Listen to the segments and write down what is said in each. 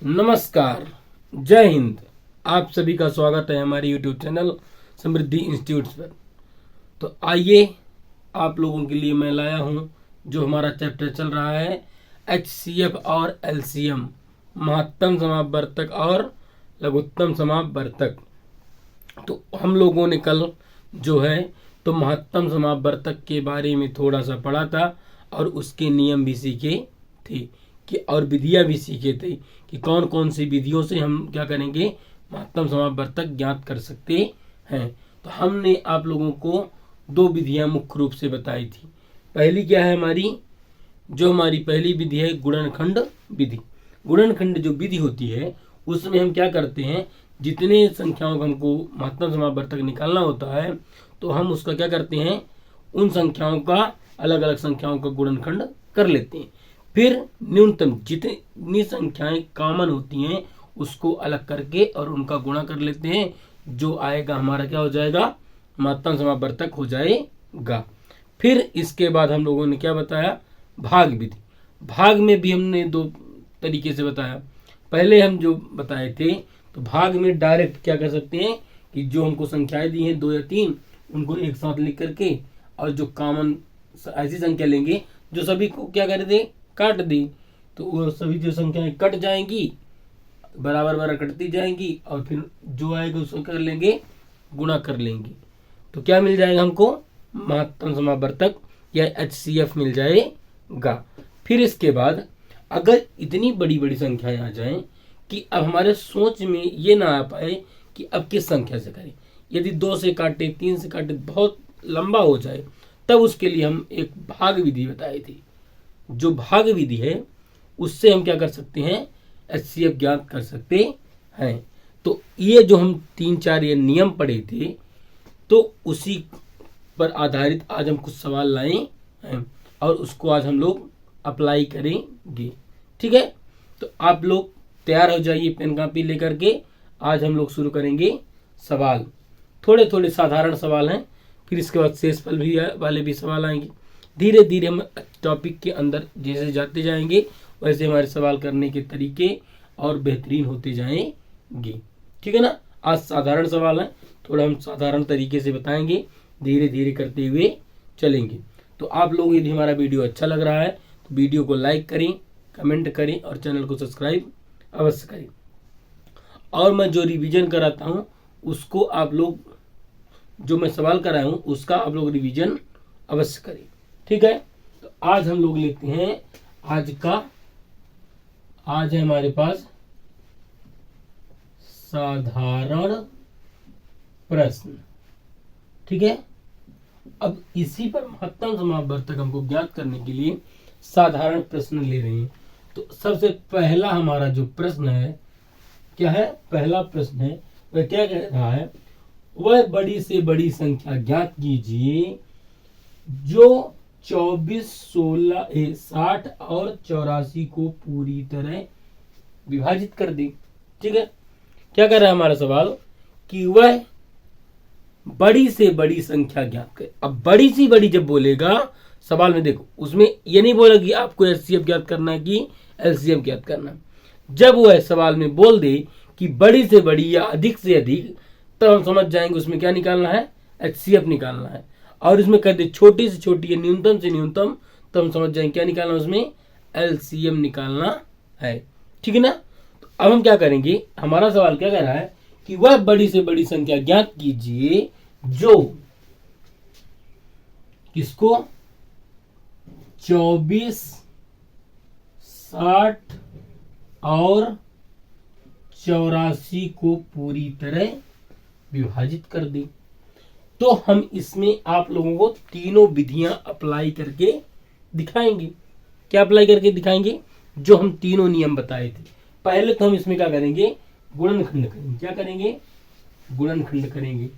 नमस्कार, जय हिंद। आप सभी का स्वागत है हमारे यूट्यूब चैनल समृद्धि इंस्टीट्यूट पर। तो आइए आप लोगों के लिए मैं लाया हूं जो हमारा चैप्टर चल रहा है HCF और LCM, महत्तम समापवर्तक और लघुत्तम समापवर्तक। तो हम लोगों ने कल जो है तो महत्तम समापवर्तक के बारे में थोड़ा सा पढ़ा था और उसके नियम भी सीखे थे कि और विधियां भी सीखे थे कि कौन कौन सी विधियों से हम क्या करेंगे, महत्तम समापवर्तक ज्ञात कर सकते हैं। तो हमने आप लोगों को दो विधियां मुख्य रूप से बताई थी। पहली क्या है हमारी पहली विधि है गुणनखंड विधि। गुणनखंड जो विधि होती है उसमें हम क्या करते हैं, जितने संख्याओं का हमको महत्तम समापवर्तक निकालना होता है तो हम उसका क्या करते हैं, उन संख्याओं का अलग अलग संख्याओं का गुणनखंड कर लेते हैं। फिर न्यूनतम जितनी संख्याएं कॉमन होती हैं उसको अलग करके और उनका गुणा कर लेते हैं। जो आएगा हमारा क्या हो जाएगा, महत्तम समापवर्तक हो जाएगा। फिर इसके बाद हम लोगों ने क्या बताया, भाग विधि। भाग में भी हमने दो तरीके से बताया। पहले हम जो बताए थे तो भाग में डायरेक्ट क्या कर सकते हैं कि जो हमको संख्याएं दी हैं 2 या 3 उनको एक साथ लिख करके और जो कॉमन ऐसी संख्या लेंगे जो सभी को क्या कर दे, काट दी। तो वो सभी जो संख्याएं कट जाएंगी, बराबर बराबर कटती जाएंगी और फिर जो आएगा उसको कर लेंगे, गुणा कर लेंगे। तो क्या मिल जाएगा हमको, महत्तम समापवर्तक या HCF मिल जाएगा। फिर इसके बाद अगर इतनी बड़ी बड़ी संख्याएं आ जाएं कि अब हमारे सोच में ये ना आ पाए कि अब किस संख्या से करें, यदि 2 से काटे 3 से काटे बहुत लंबा हो जाए, तब उसके लिए हम एक भाग विधि बताई थी। जो भाग विधि है उससे हम क्या कर सकते हैं, HCF ज्ञात कर सकते हैं। तो ये जो हम 3-4 ये नियम पढ़े थे तो उसी पर आधारित आज हम कुछ सवाल लाए हैं और उसको आज हम लोग अप्लाई करेंगे। ठीक है, तो आप लोग तैयार हो जाइए पेन कॉपी लेकर के। आज हम लोग शुरू करेंगे सवाल। थोड़े थोड़े साधारण सवाल हैं, फिर इसके बाद शेषफल भी वाले भी सवाल आएंगे। धीरे धीरे हम टॉपिक के अंदर जैसे जाते जाएंगे वैसे हमारे सवाल करने के तरीके और बेहतरीन होते जाएंगे। ठीक है ना। आज साधारण सवाल है, थोड़ा हम साधारण तरीके से बताएंगे, धीरे धीरे करते हुए चलेंगे। तो आप लोग यदि हमारा वीडियो अच्छा लग रहा है तो वीडियो को लाइक करें, कमेंट करें और चैनल को सब्सक्राइब अवश्य करें। और मैं जो रिवीजन कराता हूँ उसको आप लोग, जो मैं सवाल कराया हूँ उसका आप लोग रिवीजन अवश्य करें। ठीक है, तो आज हम लोग लेते हैं आज है हमारे पास साधारण प्रश्न। ठीक है, अब इसी पर महत्तम समापवर्तक हमको ज्ञात करने के लिए साधारण प्रश्न ले रहे हैं। तो सबसे पहला हमारा जो प्रश्न है क्या है, पहला प्रश्न है वह क्या कह रहा है, वह बड़ी से बड़ी संख्या ज्ञात कीजिए जो 24, 16, 60 और 84 को पूरी तरह विभाजित कर दी। ठीक है, क्या कर रहा है हमारा सवाल कि वह बड़ी से बड़ी संख्या ज्ञात करे। अब बड़ी सी बड़ी जब बोलेगा सवाल में, देखो उसमें ये नहीं बोला कि आपको HCF ज्ञात करना है कि LCM ज्ञात करना है। जब वह सवाल में बोल दे कि बड़ी से बड़ी या अधिक से अधिक, तब हम समझ जाएंगे उसमें क्या निकालना है, HCF निकालना है। और इसमें कहते छोटी से छोटी या न्यूनतम से न्यूनतम, तो हम समझ जाएंगे क्या निकालना है, उसमें LCM निकालना है। ठीक है ना। तो अब हम क्या करेंगे, हमारा सवाल क्या कह रहा है कि वह बड़ी से बड़ी संख्या ज्ञात कीजिए जो किसको 24, 60 और 84 को पूरी तरह विभाजित कर दे। तो हम इसमें आप लोगों को तीनों विधियां अप्लाई करके दिखाएंगे। क्या अप्लाई करके दिखाएंगे, जो हम तीनों नियम बताए थे। पहले तो हम इसमें क्या करेंगे, गुणनखंड करेंगे। क्या करेंगे, गुणनखंड करेंगे।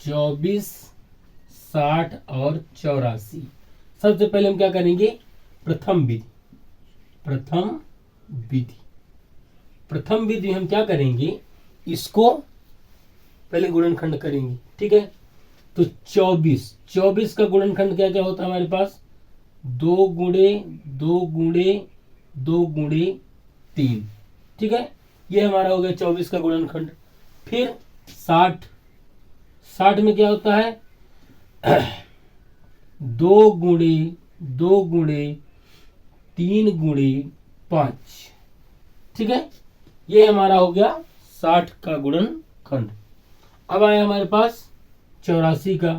24, 60 और 84। सबसे पहले हम क्या करेंगे, प्रथम विधि हम क्या करेंगे, इसको पहले गुणनखंड करेंगे। ठीक है, तो 24 का गुणनखंड क्या क्या होता है हमारे पास, 2 गुणे 2 गुणे 2 गुणे 3। ठीक है, ये हमारा हो गया 24 का गुणनखंड। फिर 60, 60 में क्या होता है 2 गुणे 2 गुणे 3 गुणे 5। ठीक है, ये हमारा हो गया 60 का गुणनखंड। अब आया हमारे पास 84 का।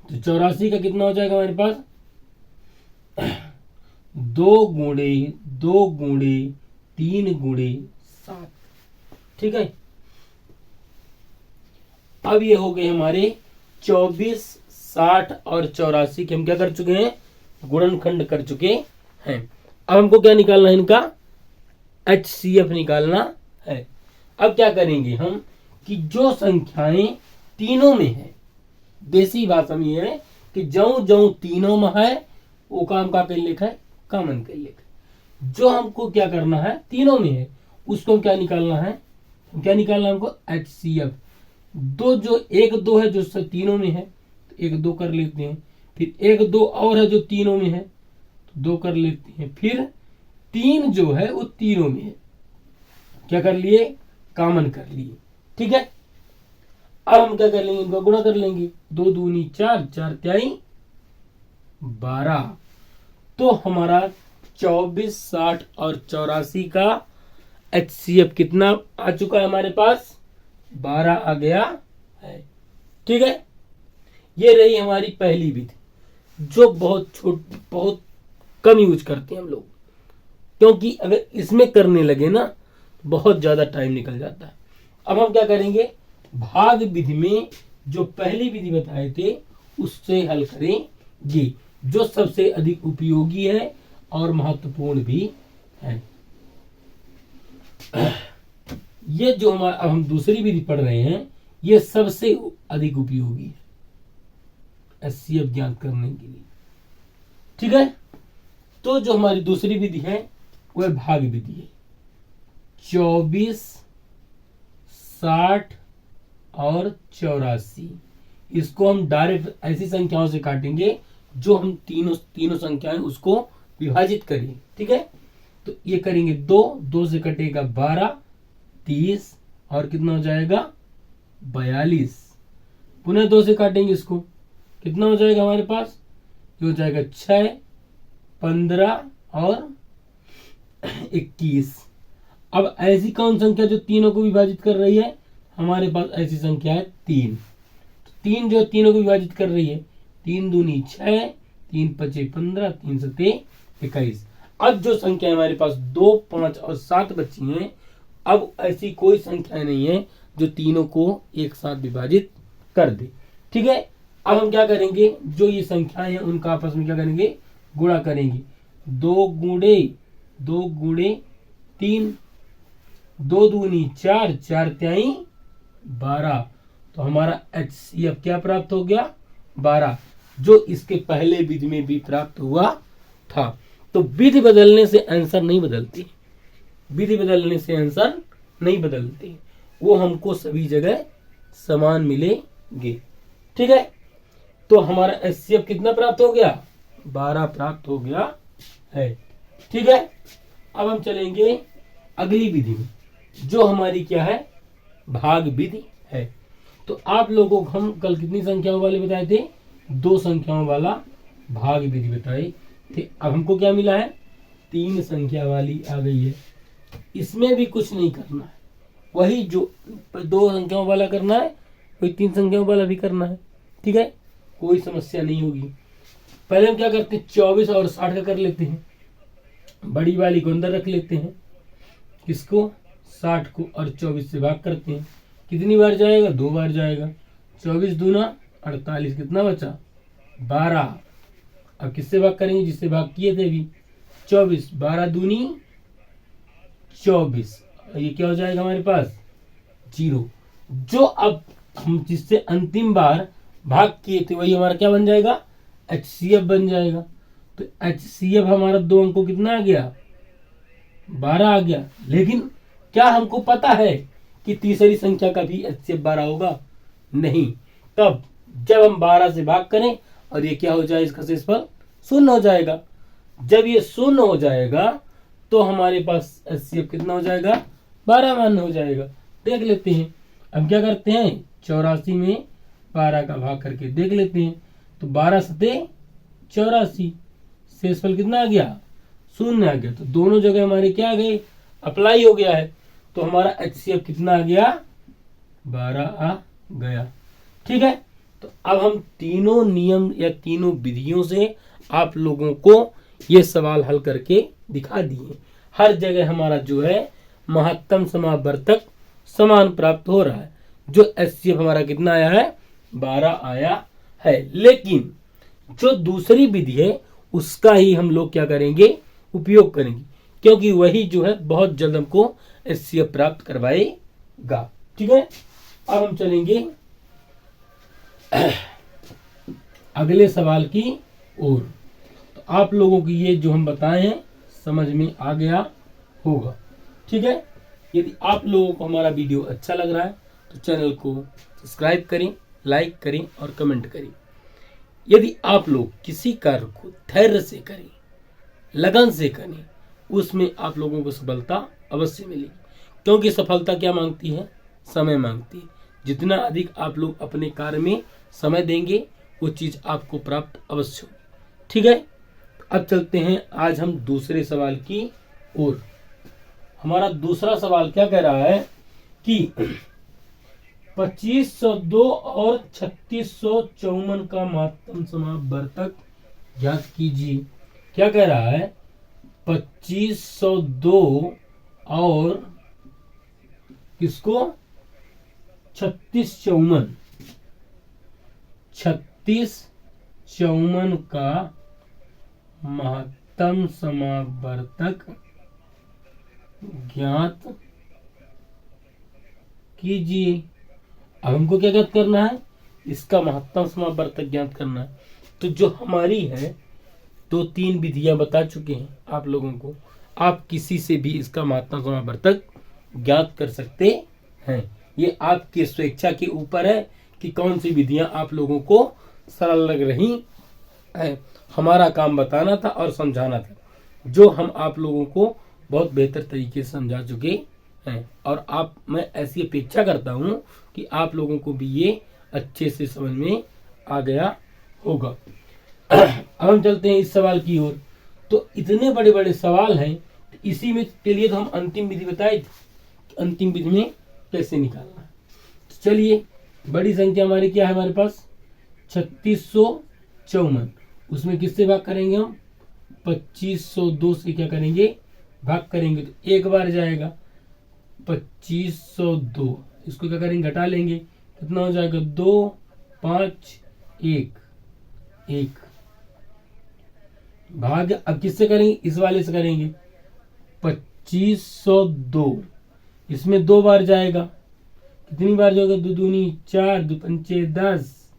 तो 84 का कितना हो जाएगा हमारे पास 2 गुणे 2 गुणे 3 गुणे 7। ठीक है, अब ये हो गए हमारे 24, 60 और 84 के हम क्या कर चुके हैं, गुणनखंड कर चुके हैं। अब हमको क्या निकालना है, इनका HCF निकालना है। अब क्या करेंगे हम कि जो संख्याएं तीनों में है, देसी भाषा में ये है कि जऊं जऊं तीनों में है वो काम का कर लिखा है, कॉमन कर लिखा है। जो हमको क्या करना है तीनों में है उसको क्या निकालना है, क्या निकालना है हमको HCF। दो जो 1 2 है जो तीनों में है तो 1 2 कर लेते हैं, फिर 1 2 और है जो तीनों में है तो 2 कर लेते हैं, फिर 3 जो है वो तीनों में है, क्या कर लिए कॉमन कर लिए। ठीक है, अब हम क्या कर लेंगे, इनका गुणा कर लेंगे। 2 दूनी 4, 4 त्याई 12। तो हमारा 24, 60 और 84 का HCF कितना आ चुका है हमारे पास 12 आ गया है। ठीक है, ये रही हमारी पहली विधि जो बहुत कम यूज करते हैं हम लोग, क्योंकि अगर इसमें करने लगे ना तो बहुत ज्यादा टाइम निकल जाता है। अब हम क्या करेंगे, भाग विधि में जो पहली विधि बताए थे उससे हल करेंगे, जो सबसे अधिक उपयोगी है और महत्वपूर्ण भी है। ये जो अब हम दूसरी विधि पढ़ रहे हैं ये सबसे अधिक उपयोगी है HCF ज्ञात करने के लिए। ठीक है, तो जो हमारी दूसरी विधि है वह भाग विधि है। 24, 60 और 84 इसको हम डायरेक्ट ऐसी संख्याओं से काटेंगे जो हम तीनों संख्याएं उसको विभाजित करें। ठीक है, तो ये करेंगे 2 से कटेगा 12, 30 और कितना हो जाएगा 42। पुनः 2 से काटेंगे इसको, कितना हो जाएगा हमारे पास, ये हो जाएगा 6, 15 और 21। अब ऐसी कौन संख्या जो तीनों को विभाजित कर रही है, हमारे पास ऐसी संख्या है 3। 3 जो तीनों को विभाजित कर रही है, 3 दूनी 6, 3 पचे 15, 3 सते 21। अब जो संख्या हमारे पास 2, 5 और 7 बची हैं, अब ऐसी कोई संख्या नहीं है जो तीनों को एक साथ विभाजित कर दे। ठीक है, अब हम क्या करेंगे, जो ये संख्याएं हैं उनका आपस में क्या करेंगे, गुणा करेंगे। 2 गुणे 2 गुणे 3, 2 दूनी 4, 4 त्याई 12। तो हमारा HCF क्या प्राप्त हो गया 12, जो इसके पहले विधि में भी प्राप्त हुआ था। तो विधि बदलने से आंसर नहीं बदलती, विधि बदलने से आंसर नहीं बदलती, वो हमको सभी जगह समान मिलेंगे। ठीक है, तो हमारा HCF कितना प्राप्त हो गया 12 प्राप्त हो गया है। ठीक है, अब हम चलेंगे अगली विधि में जो हमारी क्या है भाग विधि है। तो आप लोगों को हम कल कितनी संख्याओं वाले बताए थे, 2 संख्याओं वाला भाग विधि बताई थी। अब हमको क्या मिला है 3 संख्या वाली आ गई है। इसमें भी कुछ नहीं करना है, वही जो 2 संख्याओं वाला करना है वही 3 संख्याओं वाला भी करना है। ठीक है, कोई समस्या नहीं होगी। पहले हम क्या करते हैं 24 और 60 का कर लेते हैं, बड़ी वाली को अंदर रख लेते हैं, किसको 60 को, और 24 से भाग करते हैं। कितनी बार जाएगा 2 बार जाएगा। 24 दूना 48, कितना बचा 12। अब किससे भाग करेंगे, जिससे भाग किए थे अभी 24, 12 दूनी 24, ये क्या हो जाएगा हमारे पास 0। जो अब हम जिससे अंतिम बार भाग किए थे वही हमारा क्या बन जाएगा HCF बन जाएगा। तो HCF हमारा 2 अंकों कितना आ गया 12 आ गया। लेकिन क्या हमको पता है कि तीसरी संख्या का भी HCF 12 होगा, नहीं। तब जब हम 12 से भाग करें और ये क्या हो जाएगा, इसका शेषफल शून्य हो जाएगा। जब ये शून्य हो जाएगा तो हमारे पास HCF कितना हो जाएगा, 12 मान हो जाएगा। देख लेते हैं। अब क्या करते हैं, 84 में 12 का भाग करके देख लेते हैं। तो 12 सते 84, शेषफल कितना आ गया, शून्य आ गया। तो दोनों जगह हमारे क्या आ गए, अप्लाई हो गया है। तो हमारा HCF कितना आ गया, 12 आ गया। ठीक है। तो अब हम तीनों नियम या तीनों विधियों से आप लोगों को ये सवाल हल करके दिखा दिए। हर जगह हमारा जो है महत्तम समावर्तक समान प्राप्त हो रहा है। जो HCF हमारा कितना आया है, 12 आया है। लेकिन जो दूसरी विधि है उसका ही हम लोग क्या करेंगे, उपयोग करेंगे, क्योंकि वही जो है बहुत जल्द हमको HCF प्राप्त करवाएगा। ठीक है। अब हम चलेंगे अगले सवाल की ओर। तो आप लोगों की ये जो हम बताए हैं समझ में आ गया होगा। ठीक है। यदि आप लोगों को हमारा वीडियो अच्छा लग रहा है तो चैनल को सब्सक्राइब करें, लाइक करें और कमेंट करें। यदि आप लोग किसी कार्य को धैर्य से करें, लगन से करें, उसमें आप लोगों को सफलता अवश्य मिलेगी। क्योंकि सफलता क्या मांगती है, समय मांगती है। जितना अधिक आप लोग अपने कार्य में समय देंगे वो चीज आपको प्राप्त अवश्य होगी। ठीक है। अब चलते हैं आज हम दूसरे सवाल की ओर। हमारा दूसरा सवाल क्या कह रहा है कि 2502 और 3654 का महत्तम समावर्तक ज्ञात कीजिए। क्या कह रहा है, 2502 और किसको, 3654 का महत्तम समावर्तक ज्ञात कीजिए। अब हमको क्या ज्ञात करना है, इसका महत्तम समावर्तक ज्ञात करना है। तो जो हमारी है 2-3 विधियां बता चुके हैं आप लोगों को। आप किसी से भी इसका महत्तम समावर्तक ज्ञात कर सकते हैं। ये आपके स्वेच्छा के ऊपर है कि कौन सी विधियां आप लोगों को सरल लग रही है। हमारा काम बताना था और समझाना था, जो हम आप लोगों को बहुत बेहतर तरीके से समझा चुके हैं। और मैं ऐसी अपेक्षा करता हूं कि आप लोगों को भी ये अच्छे से समझ में आ गया होगा। अब हम चलते हैं इस सवाल की ओर। तो इतने बड़े बड़े सवाल हैं, इसी में के लिए तो हम अंतिम विधि बताए थे, अंतिम विधि में कैसे निकालना है। तो चलिए, बड़ी संख्या हमारी क्या है, हमारे पास 3654। उसमें किससे भाग करेंगे हम, 2502 से क्या करेंगे, भाग करेंगे। तो एक बार जाएगा 2502, इसको क्या करेंगे, घटा लेंगे। कितना हो जाएगा, 2 5 1 1 भाग। अब किससे करेंगे, इस वाले से करेंगे। 2502 इसमें 2 बार जाएगा। कितनी बार जाएगा, 2 दूनी 4, 2 पंचे 10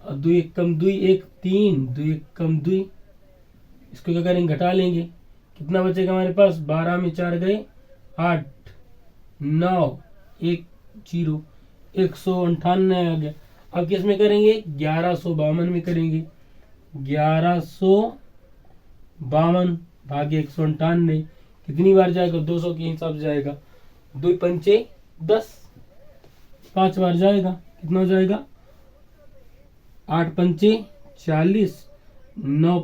और 2 1 कम 2 1 3, 2 1 कम 2। इसको क्या करेंगे, घटा लेंगे। कितना बचेगा हमारे पास, 12 में 4 गए 8 9 1 0, 198 आ गया। अब किस में करेंगे, 1152 में करेंगे। 1152 भागे 198 कितनी बार जाएगा, 200 के हिसाब से जाएगा। 2 पंचे 10, 5 बार जाएगा। कितना हो जाएगा, 8 पंचे 40, 9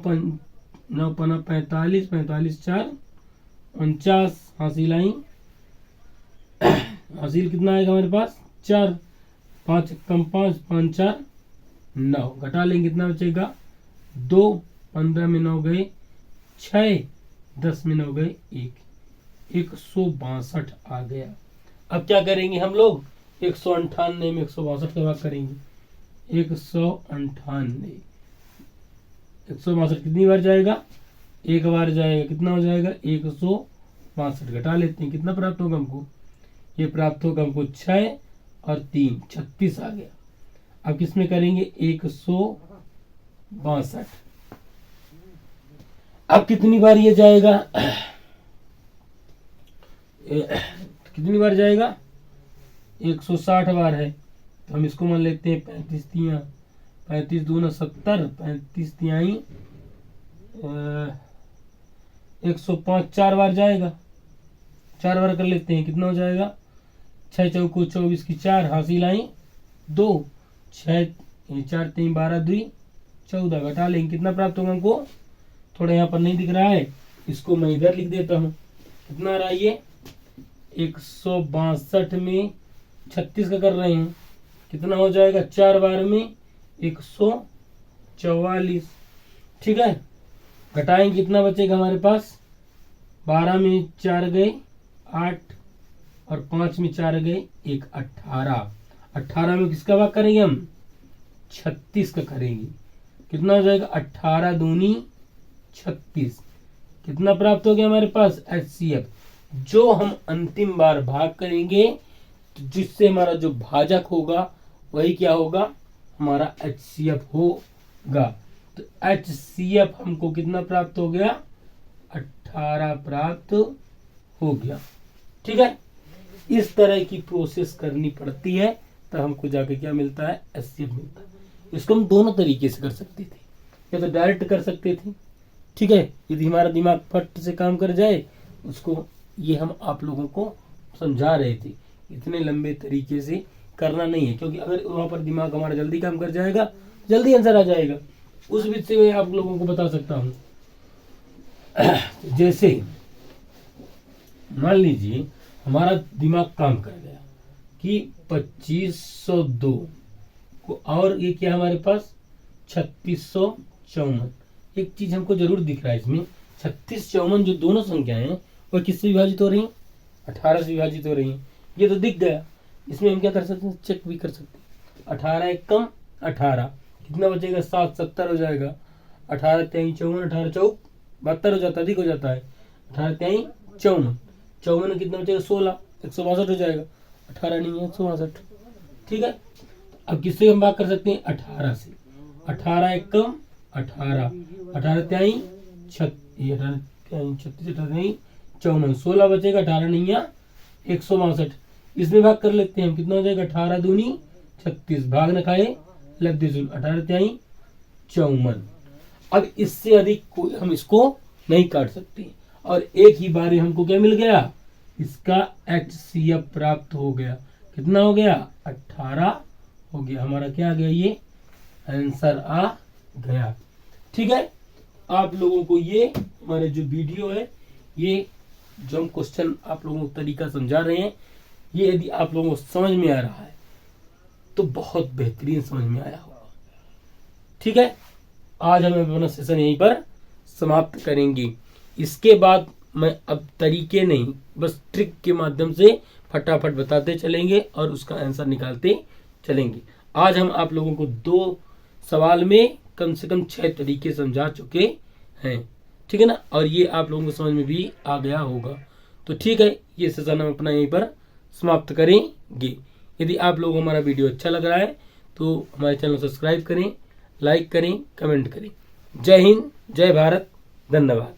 पना 45, 45 4 49। हासिल आई, हासिल कितना आएगा हमारे पास, 4। 5 कम 5, 5 4 9। घटा लेंगे, कितना बचेगा, 2। 15 में 9 गए 6, 10 में 9 गए 1, 162 आ गया। अब क्या करेंगे हम लोग, 198 में 162 का भाग करेंगे। 198 162 कितनी बार जाएगा, एक बार जाएगा। कितना हो जाएगा, 162। घटा लेते हैं, कितना प्राप्त होगा हमको, ये प्राप्त होगा हमको 6 और 3 36 आ गया। अब किसमें करेंगे, 162। अब कितनी बार ये जाएगा, कितनी बार जाएगा, 160 बार है। तो हम इसको मान लेते हैं 35 3 35 दूना 70, 35 तिहाई 105, 4 बार जाएगा, 4 बार कर लेते हैं, कितना हो जाएगा 6 चौको 24 की 4, हासिल आई 2, 6 4 3 12 2 14, घटा लेंगे, कितना प्राप्त होगा हमको, थोड़ा यहाँ पर नहीं दिख रहा है, इसको मैं इधर लिख देता हूँ, कितना रहा ये 162 में 36 का कर रहे हैं, कितना हो जाएगा 4 बार में 144, ठीक है। घटाएंगे कितना बचेगा हमारे पास, 12 में 4 गए 8 और 5 में 4 गए 1, 18, 18 में किसका भाग करेंगे हम, 36 का करेंगे, कितना हो जाएगा 18 दूनी 36, कितना प्राप्त हो गया हमारे पास HCF, जो हम अंतिम बार भाग करेंगे तो जिससे हमारा जो भाजक होगा वही क्या होगा, हमारा HCF होगा। तो HCF हमको कितना प्राप्त हो गया, 18 प्राप्त हो गया, ठीक है। इस तरह की प्रोसेस करनी पड़ती है तो हमको जाके क्या मिलता है, HCF मिलता है। इसको हम दोनों तरीके से कर सकते थे, या तो डायरेक्ट कर सकते थे, ठीक है, यदि हमारा दिमाग फट से काम कर जाए उसको, ये हम आप लोगों को समझा रहे थे, इतने लंबे तरीके से करना नहीं है, क्योंकि अगर वहां पर दिमाग हमारा जल्दी काम कर जाएगा, जल्दी आंसर आ जाएगा। उस विधि से मैं आप लोगों को बता सकता हूं, जैसे मान लीजिए हमारा दिमाग काम कर गया कि 2502 को, और ये क्या हमारे पास 3654, एक चीज हमको जरूर दिख रहा है इसमें, 36 54 जो दोनों संख्याएं हैं वह किससे विभाजित हो रही हैं, 18 से विभाजित हो रही हैं, ये तो दिख गया। इसमें हम क्या कर सकते हैं, चेक भी कर सकते हैं, 18 एक कम 18, कितना बचेगा 7, 70 हो जाएगा, 18 3 54, 18 4 72 हो जाता है, अधिक हो जाता है, 18 3 54, 54 में कितना बचेगा 16, 162 हो जाएगा, 18 नहीं है 162, ठीक है। अब किससे हम बात कर सकते हैं, 18 से, 18 एक कम 18, 18 3 36, 18 54, 16 बचेगा, 18 नहीं है 162, इसमें भाग कर लेते हैं हम, कितना हो जाएगा 18 दूनी 36, भाग न खाए लब्धि 18 3 54। अब इससे अधिक कोई हम इसको नहीं काट सकते, और एक ही बार हमको क्या मिल गया, इसका HCF प्राप्त हो गया, कितना हो गया 18 हो गया, हमारा क्या आ गया, ये आंसर आ गया, ठीक है। आप लोगों को ये हमारे जो वीडियो है, ये जो हम क्वेश्चन आप लोगों को तरीका समझा रहे हैं, ये यदि आप लोगों को समझ में आ रहा है तो बहुत बेहतरीन समझ में आया होगा, ठीक है। आज हम अपना सेशन यहीं पर समाप्त करेंगे। इसके बाद मैं अब तरीके नहीं, बस ट्रिक के माध्यम से फटाफट बताते चलेंगे और उसका आंसर निकालते चलेंगे। आज हम आप लोगों को 2 सवाल में कम से कम 6 तरीके समझा चुके हैं, ठीक है ना, और ये आप लोगों को समझ में भी आ गया होगा। तो ठीक है, ये सेशन हम अपना यहीं पर समाप्त करेंगे। यदि आप लोगों को हमारा वीडियो अच्छा लग रहा है तो हमारे चैनल को सब्सक्राइब करें, लाइक करें, कमेंट करें। जय हिंद, जय भारत, धन्यवाद।